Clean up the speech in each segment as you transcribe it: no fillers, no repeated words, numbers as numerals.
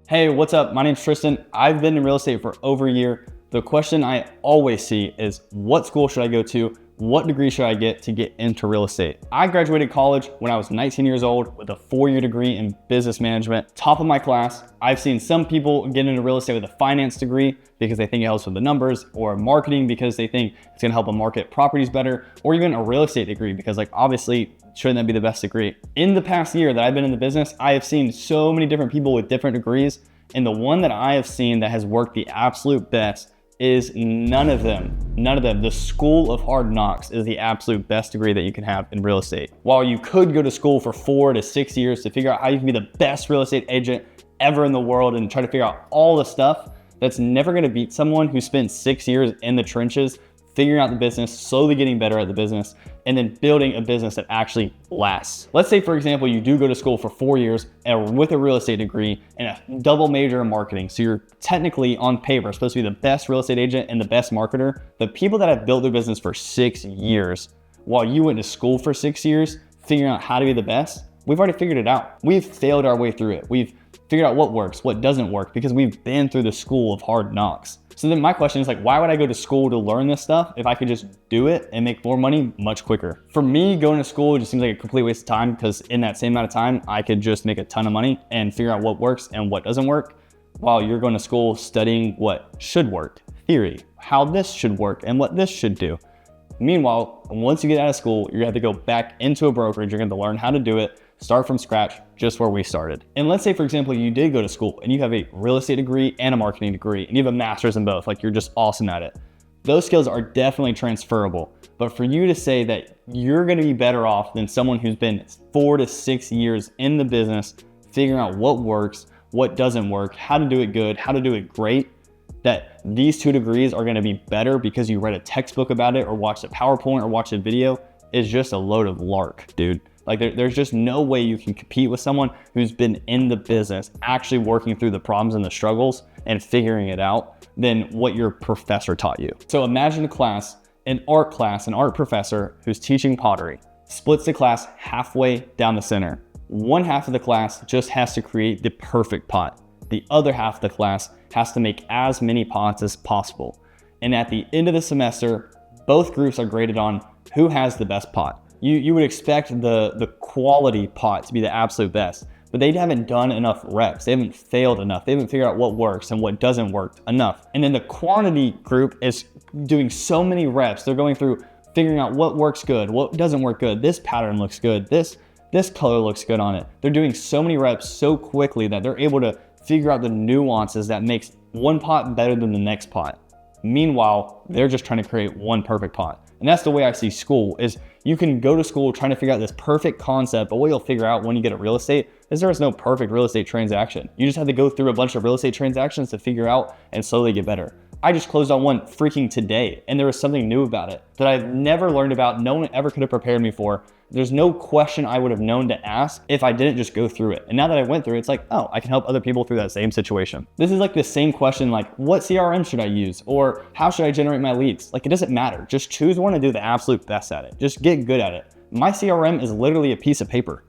Hey, what's up? My name's Tristan. I've been in real estate for over a year. The question I always see is, what school should I go to? What degree should I get to get into real estate? I graduated college when I was 19 years old with a 4-year degree in business management, top of my class. I've seen some people get into real estate with a finance degree because they think it helps with the numbers, or marketing because they think it's gonna help them market properties better, or even a real estate degree because obviously, shouldn't that be the best degree? In the past year that I've been in the business, I have seen so many different people with different degrees, and the one that I have seen that has worked the absolute best is none of them. The School of Hard Knocks is the absolute best degree that you can have in real estate. While you could go to school for 4 to 6 years to figure out how you can be the best real estate agent ever in the world and try to figure out all the stuff, that's never gonna beat someone who spent 6 years in the trenches figuring out the business, slowly getting better at the business, and then building a business that actually lasts. Let's say, for example, you do go to school for 4 years and with a real estate degree and a double major in marketing. So you're technically on paper supposed to be the best real estate agent and the best marketer. The people that have built their business for 6 years, while you went to school for 6 years, figuring out how to be the best, we've already figured it out. We've failed our way through it. We've figured out what works, what doesn't work, because we've been through the School of Hard Knocks. So then my question is why would I go to school to learn this stuff if I could just do it and make more money much quicker? For me, going to school just seems like a complete waste of time, because in that same amount of time, I could just make a ton of money and figure out what works and what doesn't work, while you're going to school studying what should work, theory, how this should work and what this should do. Meanwhile, once you get out of school, you're gonna have to go back into a brokerage. You're gonna have to learn how to do it, start from scratch, just where we started. And let's say, for example, you did go to school and you have a real estate degree and a marketing degree, and you have a master's in both, you're just awesome at it. Those skills are definitely transferable. But for you to say that you're gonna be better off than someone who's been 4 to 6 years in the business, figuring out what works, what doesn't work, how to do it good, how to do it great, that these 2 degrees are gonna be better because you read a textbook about it or watched a PowerPoint or watched a video, is just a load of lark, dude. There's just no way you can compete with someone who's been in the business, actually working through the problems and the struggles and figuring it out, than what your professor taught you. So imagine a class, an art professor who's teaching pottery, splits the class halfway down the center. One half of the class just has to create the perfect pot. The other half of the class has to make as many pots as possible. And at the end of the semester, both groups are graded on who has the best pot. You would expect the quality pot to be the absolute best, but they haven't done enough reps. They haven't failed enough. They haven't figured out what works and what doesn't work enough. And then the quantity group is doing so many reps. They're going through figuring out what works good, what doesn't work good. This pattern looks good. This color looks good on it. They're doing so many reps so quickly that they're able to figure out the nuances that makes one pot better than the next pot. Meanwhile, they're just trying to create one perfect pot. And that's the way I see school, is you can go to school trying to figure out this perfect concept, but what you'll figure out when you get at real estate is there is no perfect real estate transaction. You just have to go through a bunch of real estate transactions to figure out and slowly get better. I just closed on one freaking today, and there was something new about it that I've never learned about. No one ever could have prepared me for. There's no question I would have known to ask if I didn't just go through it. And now that I went through it, it's oh, I can help other people through that same situation. This is the same question, what CRM should I use? Or how should I generate my leads? It doesn't matter. Just choose one and do the absolute best at it. Just get good at it. My CRM is literally a piece of paper.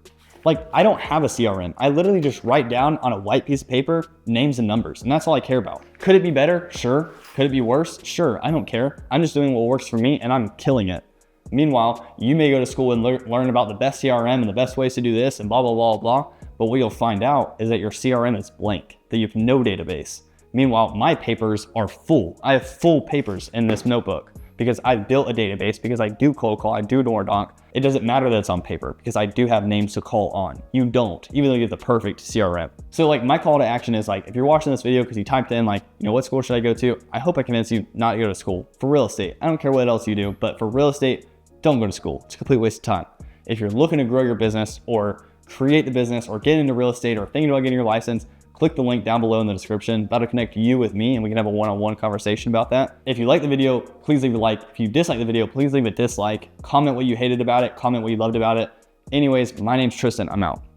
I don't have a CRM. I literally just write down on a white piece of paper names and numbers, and that's all I care about. Could it be better? Sure. Could it be worse? Sure. I don't care. I'm just doing what works for me, and I'm killing it. Meanwhile, you may go to school and learn about the best CRM and the best ways to do this and blah, blah, blah, blah. But what you'll find out is that your CRM is blank, that you have no database. Meanwhile, my papers are full. I have full papers in this notebook because I've built a database, because I do cold call, I do door knock. It doesn't matter that it's on paper because I do have names to call on. You don't, even though you have the perfect CRM. So my call to action is if you're watching this video because you typed in what school should I go to? I hope I convince you not to go to school for real estate. I don't care what else you do, but for real estate, don't go to school. It's a complete waste of time. If you're looking to grow your business or create the business or get into real estate or thinking about getting your license, click the link down below in the description. That'll connect you with me and we can have a one-on-one conversation about that. If you like the video, please leave a like. If you dislike the video, please leave a dislike. Comment what you hated about it. Comment what you loved about it. Anyways, my name's Tristan. I'm out.